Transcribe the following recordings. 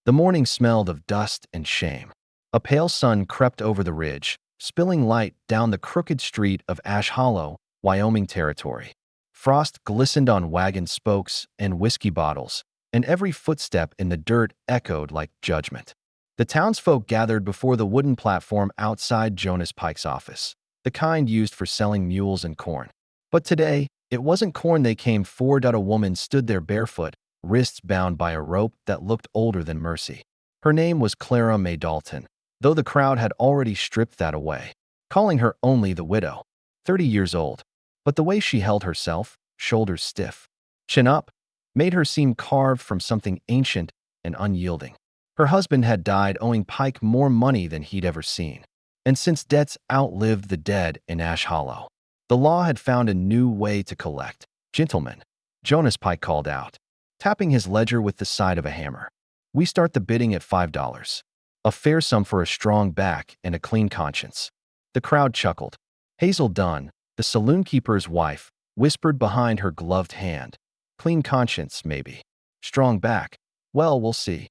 The morning smelled of dust and shame. A pale sun crept over the ridge, spilling light down the crooked street of Ash Hollow, Wyoming territory. Frost glistened on wagon spokes and whiskey bottles, and every footstep in the dirt echoed like judgment. The townsfolk gathered before the wooden platform outside Jonas Pike's office, the kind used for selling mules and corn. But today, it wasn't corn they came for. A woman stood there barefoot, wrists bound by a rope that looked older than mercy. Her name was Clara Mae Dalton, though the crowd had already stripped that away, calling her only the widow, 30 years old. But the way she held herself, shoulders stiff, chin up, made her seem carved from something ancient and unyielding. Her husband had died owing Pike more money than he'd ever seen. And since debts outlived the dead in Ash Hollow, the law had found a new way to collect. "Gentlemen," Jonas Pike called out, tapping his ledger with the side of a hammer. "We start the bidding at $5. A fair sum for a strong back and a clean conscience." The crowd chuckled. Hazel Dunn, the saloon-keeper's wife, whispered behind her gloved hand. "Clean conscience, maybe. Strong back. Well, we'll see."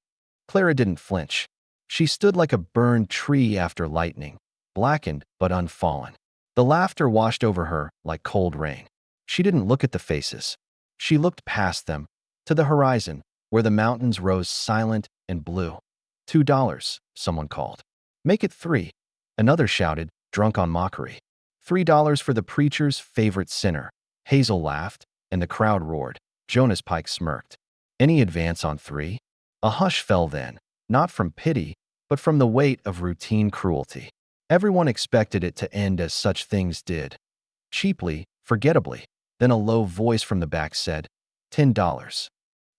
Clara didn't flinch. She stood like a burned tree after lightning, blackened but unfallen. The laughter washed over her like cold rain. She didn't look at the faces. She looked past them, to the horizon, where the mountains rose silent and blue. $2, someone called. "Make it $3," another shouted, drunk on mockery. $3 for the preacher's favorite sinner. Hazel laughed, and the crowd roared. Jonas Pike smirked. "Any advance on $3?" A hush fell then, not from pity, but from the weight of routine cruelty. Everyone expected it to end as such things did. Cheaply, forgettably. Then a low voice from the back said, $10.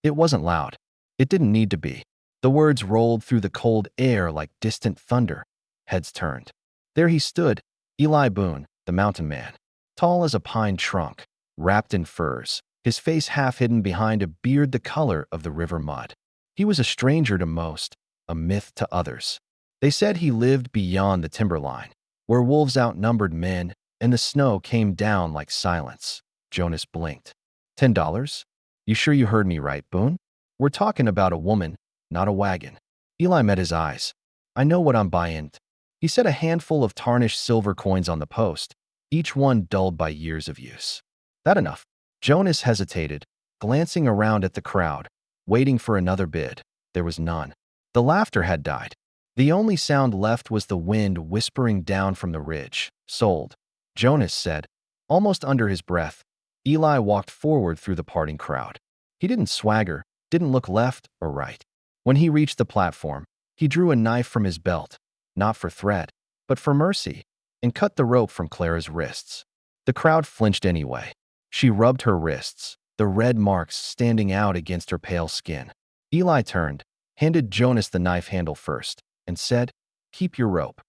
It wasn't loud. It didn't need to be. The words rolled through the cold air like distant thunder. Heads turned. There he stood, Eli Boone, the mountain man, tall as a pine trunk, wrapped in furs, his face half hidden behind a beard the color of the river mud. He was a stranger to most, a myth to others. They said he lived beyond the timberline, where wolves outnumbered men and the snow came down like silence. Jonas blinked. $10? You sure you heard me right, Boone? We're talking about a woman, not a wagon. Eli met his eyes. I know what I'm buying. He set a handful of tarnished silver coins on the post, each one dulled by years of use. That enough? Jonas hesitated, glancing around at the crowd, waiting for another bid. There was none. The laughter had died. The only sound left was the wind whispering down from the ridge. "Sold," Jonas said, almost under his breath. Eli walked forward through the parting crowd. He didn't swagger, didn't look left or right. When he reached the platform, he drew a knife from his belt, not for threat, but for mercy, and cut the rope from Clara's wrists. The crowd flinched anyway. She rubbed her wrists, the red marks standing out against her pale skin. Eli turned, handed Jonas the knife handle first, and said, "Keep your rope."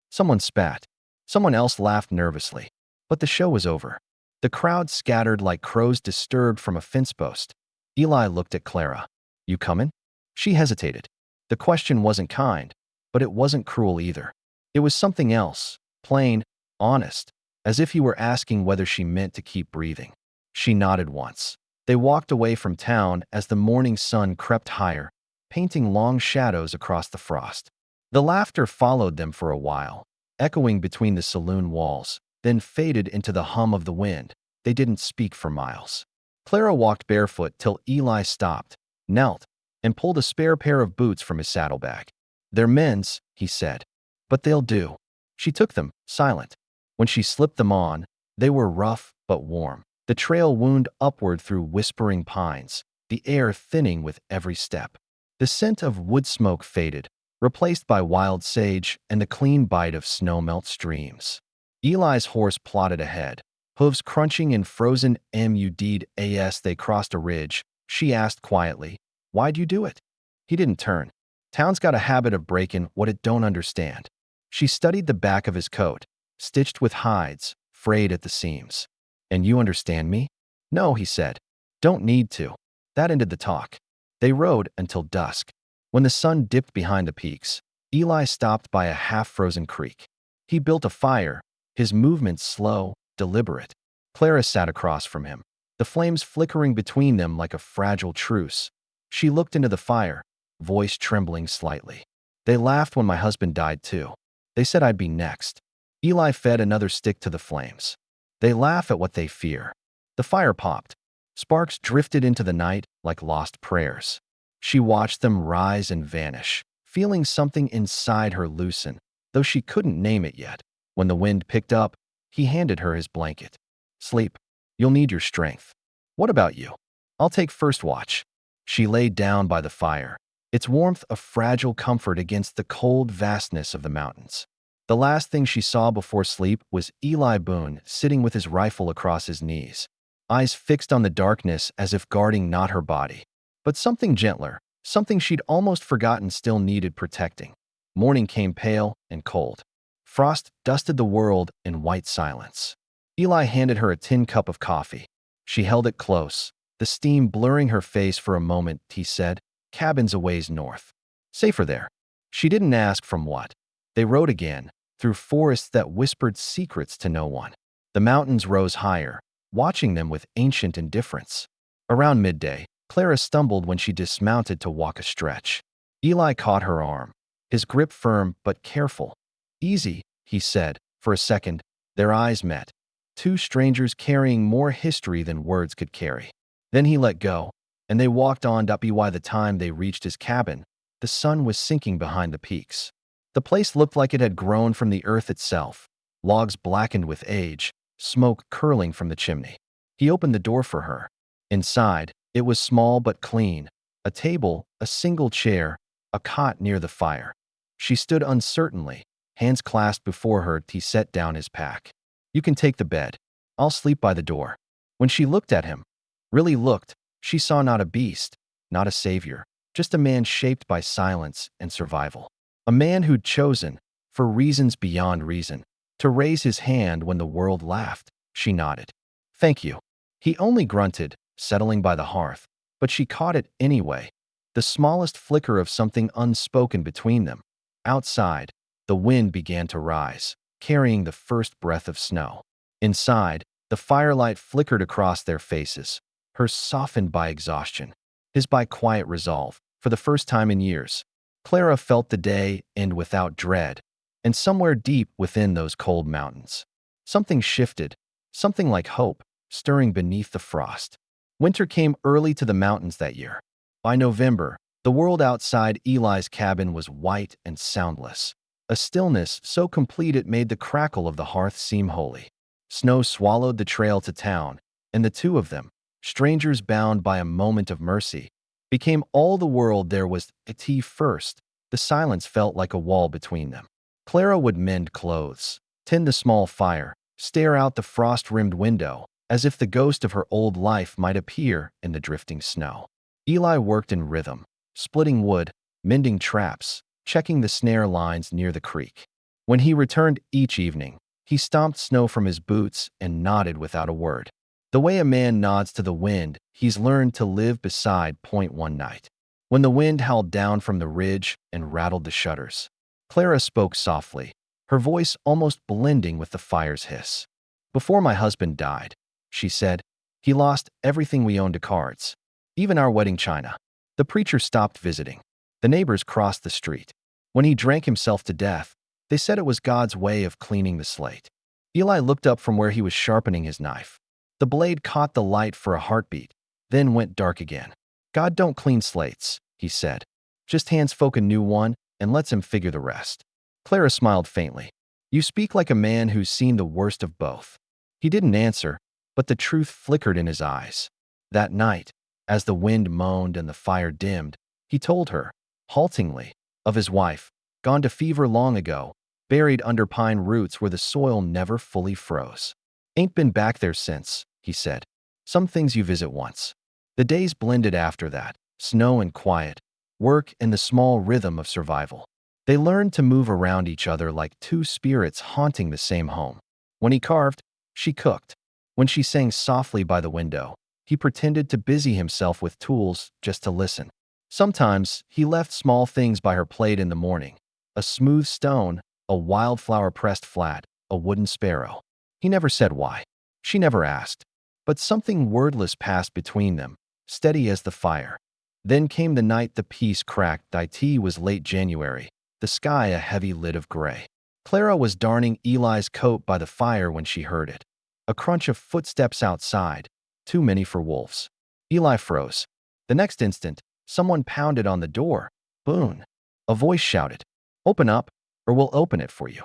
Someone spat. Someone else laughed nervously. But the show was over. The crowd scattered like crows disturbed from a fence post. Eli looked at Clara. "You comin'?" She hesitated. The question wasn't kind, but it wasn't cruel either. It was something else, plain, honest, as if he were asking whether she meant to keep breathing. She nodded once. They walked away from town as the morning sun crept higher, painting long shadows across the frost. The laughter followed them for a while, echoing between the saloon walls, then faded into the hum of the wind. They didn't speak for miles. Clara walked barefoot till Eli stopped, knelt, and pulled a spare pair of boots from his saddlebag. "They're men's," he said, "but they'll do." She took them, silent. When she slipped them on, they were rough but warm. The trail wound upward through whispering pines, the air thinning with every step. The scent of wood smoke faded, replaced by wild sage and the clean bite of snowmelt streams. Eli's horse plodded ahead, hooves crunching in frozen mud as they crossed a ridge. She asked quietly, "Why'd you do it?" He didn't turn. Town's got a habit of breaking what it don't understand. She studied the back of his coat, stitched with hides, frayed at the seams. "And you understand me?" "No," he said. "Don't need to." That ended the talk. They rode until dusk. When the sun dipped behind the peaks, Eli stopped by a half-frozen creek. He built a fire, his movements slow, deliberate. Clara sat across from him, the flames flickering between them like a fragile truce. She looked into the fire, voice trembling slightly. They laughed when my husband died too. They said I'd be next. Eli fed another stick to the flames. They laugh at what they fear. The fire popped. Sparks drifted into the night like lost prayers. She watched them rise and vanish, feeling something inside her loosen, though she couldn't name it yet. When the wind picked up, he handed her his blanket. Sleep. You'll need your strength. What about you? I'll take first watch. She lay down by the fire, its warmth a fragile comfort against the cold vastness of the mountains. The last thing she saw before sleep was Eli Boone sitting with his rifle across his knees, eyes fixed on the darkness as if guarding not her body, but something gentler, something she'd almost forgotten still needed protecting. Morning came pale and cold. Frost dusted the world in white silence. Eli handed her a tin cup of coffee. She held it close, the steam blurring her face for a moment. He said, "Cabins a ways north. Safer there." She didn't ask from what. They rode again, through forests that whispered secrets to no one. The mountains rose higher, watching them with ancient indifference. Around midday, Clara stumbled when she dismounted to walk a stretch. Eli caught her arm, his grip firm but careful. "Easy," he said. For a second, their eyes met. Two strangers carrying more history than words could carry. Then he let go, and they walked on. By the time they reached his cabin, the sun was sinking behind the peaks. The place looked like it had grown from the earth itself, logs blackened with age, smoke curling from the chimney. He opened the door for her. Inside, it was small but clean, a table, a single chair, a cot near the fire. She stood uncertainly, hands clasped before her. He set down his pack. "You can take the bed. I'll sleep by the door." When she looked at him, really looked, she saw not a beast, not a savior, just a man shaped by silence and survival. A man who'd chosen, for reasons beyond reason, to raise his hand when the world laughed. She nodded. "Thank you." He only grunted, settling by the hearth, but she caught it anyway, the smallest flicker of something unspoken between them. Outside, the wind began to rise, carrying the first breath of snow. Inside, the firelight flickered across their faces, hers softened by exhaustion, his by quiet resolve. For the first time in years, Clara felt the day end without dread, and somewhere deep within those cold mountains, something shifted, something like hope, stirring beneath the frost. Winter came early to the mountains that year. By November, the world outside Eli's cabin was white and soundless, a stillness so complete it made the crackle of the hearth seem holy. Snow swallowed the trail to town, and the two of them, strangers bound by a moment of mercy, became all the world there was. At tea first, the silence felt like a wall between them. Clara would mend clothes, tend the small fire, stare out the frost-rimmed window, as if the ghost of her old life might appear in the drifting snow. Eli worked in rhythm, splitting wood, mending traps, checking the snare lines near the creek. When he returned each evening, he stomped snow from his boots and nodded without a word. The way a man nods to the wind, he's learned to live beside. One night, when the wind howled down from the ridge and rattled the shutters, Clara spoke softly, her voice almost blending with the fire's hiss. "Before my husband died," she said, "he lost everything we owned to cards, even our wedding china. The preacher stopped visiting. The neighbors crossed the street. When he drank himself to death, they said it was God's way of cleaning the slate." Eli looked up from where he was sharpening his knife. The blade caught the light for a heartbeat, then went dark again. "God don't clean slates," he said. "Just hands folk a new one and lets him figure the rest." Clara smiled faintly. "You speak like a man who's seen the worst of both." He didn't answer, but the truth flickered in his eyes. That night, as the wind moaned and the fire dimmed, he told her, haltingly, of his wife, gone to fever long ago, buried under pine roots where the soil never fully froze. "Ain't been back there since," he said. "Some things you visit once." The days blended after that, snow and quiet, work and the small rhythm of survival. They learned to move around each other like two spirits haunting the same home. When he carved, she cooked. When she sang softly by the window, he pretended to busy himself with tools just to listen. Sometimes he left small things by her plate in the morning: a smooth stone, a wildflower pressed flat, a wooden sparrow. He never said why. She never asked. But something wordless passed between them, steady as the fire. Then came the night the peace cracked. It was late January, the sky a heavy lid of gray. Clara was darning Eli's coat by the fire when she heard it. A crunch of footsteps outside, too many for wolves. Eli froze. The next instant, someone pounded on the door. Boone. A voice shouted, "Open up, or we'll open it for you."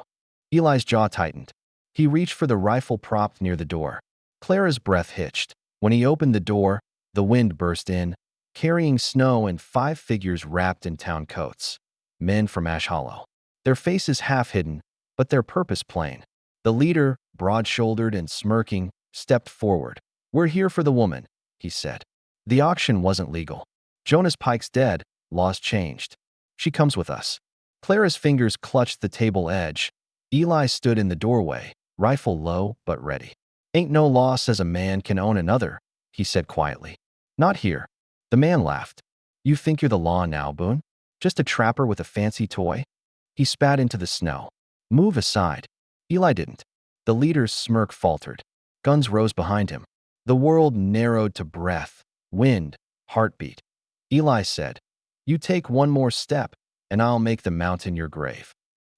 Eli's jaw tightened. He reached for the rifle propped near the door. Clara's breath hitched. When he opened the door, the wind burst in, carrying snow and 5 figures wrapped in town coats. Men from Ash Hollow. Their faces half hidden, but their purpose plain. The leader, broad-shouldered and smirking, stepped forward. "We're here for the woman," he said. "The auction wasn't legal. Jonas Pike's dead, laws changed. She comes with us." Clara's fingers clutched the table edge. Eli stood in the doorway, rifle low but ready. "Ain't no law says a man can own another," he said quietly. "Not here." The man laughed. "You think you're the law now, Boone? Just a trapper with a fancy toy?" He spat into the snow. "Move aside." Eli didn't. The leader's smirk faltered. Guns rose behind him. The world narrowed to breath, wind, heartbeat. Eli said, "You take one more step, and I'll make the mountain your grave."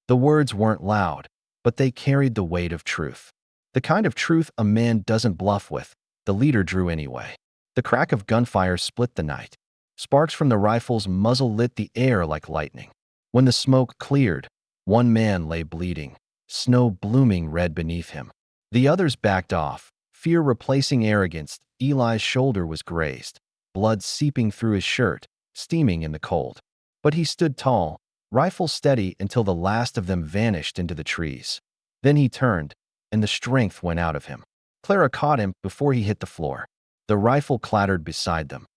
The words weren't loud, but they carried the weight of truth. The kind of truth a man doesn't bluff with. The leader drew anyway. The crack of gunfire split the night. Sparks from the rifle's muzzle lit the air like lightning. When the smoke cleared, one man lay bleeding, snow blooming red beneath him. The others backed off, fear replacing arrogance. Eli's shoulder was grazed, blood seeping through his shirt, steaming in the cold. But he stood tall, rifle steady until the last of them vanished into the trees. Then he turned, and the strength went out of him. Clara caught him before he hit the floor. The rifle clattered beside them.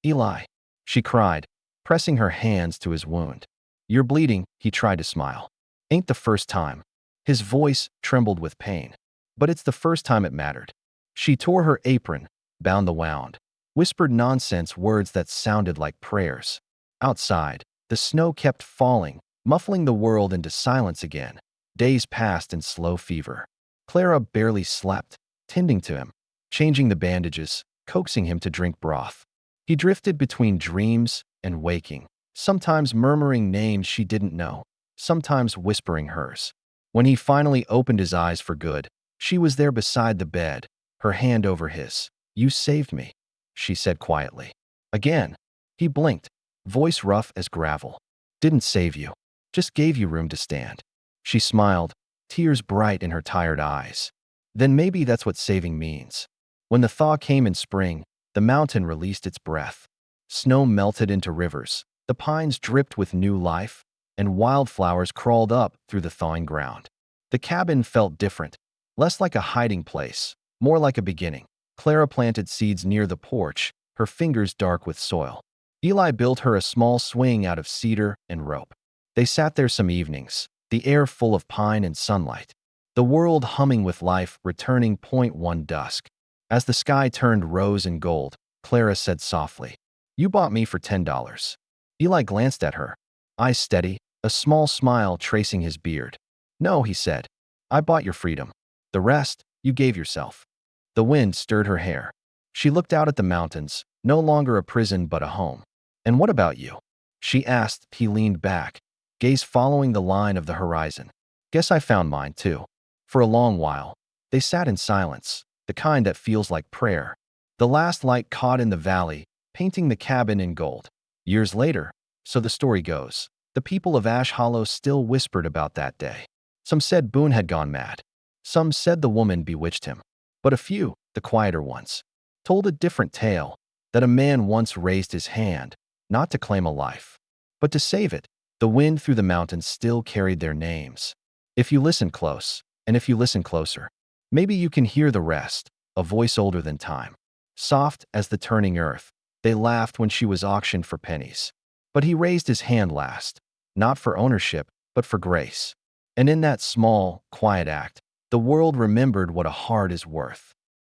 "Eli," she cried, pressing her hands to his wound. "You're bleeding," he tried to smile. "Ain't the first time." His voice trembled with pain. "But it's the first time it mattered." She tore her apron, bound the wound, whispered nonsense words that sounded like prayers. Outside, the snow kept falling, muffling the world into silence again. Days passed in slow fever. Clara barely slept, tending to him, changing the bandages, coaxing him to drink broth. He drifted between dreams and waking, sometimes murmuring names she didn't know, sometimes whispering hers. When he finally opened his eyes for good, she was there beside the bed, her hand over his. "You saved me," she said quietly. Again, he blinked, voice rough as gravel. "Didn't save you, just gave you room to stand." She smiled, tears bright in her tired eyes. "Then maybe that's what saving means." When the thaw came in spring, the mountain released its breath. Snow melted into rivers, the pines dripped with new life, and wildflowers crawled up through the thawing ground. The cabin felt different, less like a hiding place, more like a beginning. Clara planted seeds near the porch, her fingers dark with soil. Eli built her a small swing out of cedar and rope. They sat there some evenings, the air full of pine and sunlight, the world humming with life, returning. One dusk. As the sky turned rose and gold, Clara said softly, "You bought me for $10. Eli glanced at her, eyes steady, a small smile tracing his beard. "No," he said. "I bought your freedom. The rest, you gave yourself." The wind stirred her hair. She looked out at the mountains, no longer a prison but a home. "And what about you?" she asked. He leaned back, gaze following the line of the horizon. "Guess I found mine, too." For a long while, they sat in silence, the kind that feels like prayer. The last light caught in the valley, painting the cabin in gold. Years later, so the story goes, the people of Ash Hollow still whispered about that day. Some said Boone had gone mad. Some said the woman bewitched him. But a few, the quieter ones, told a different tale, that a man once raised his hand, not to claim a life, but to save it. The wind through the mountains still carried their names. If you listen close, and if you listen closer, maybe you can hear the rest, a voice older than time, soft as the turning earth. They laughed when she was auctioned for pennies. But he raised his hand last, not for ownership, but for grace. And in that small, quiet act, the world remembered what a heart is worth.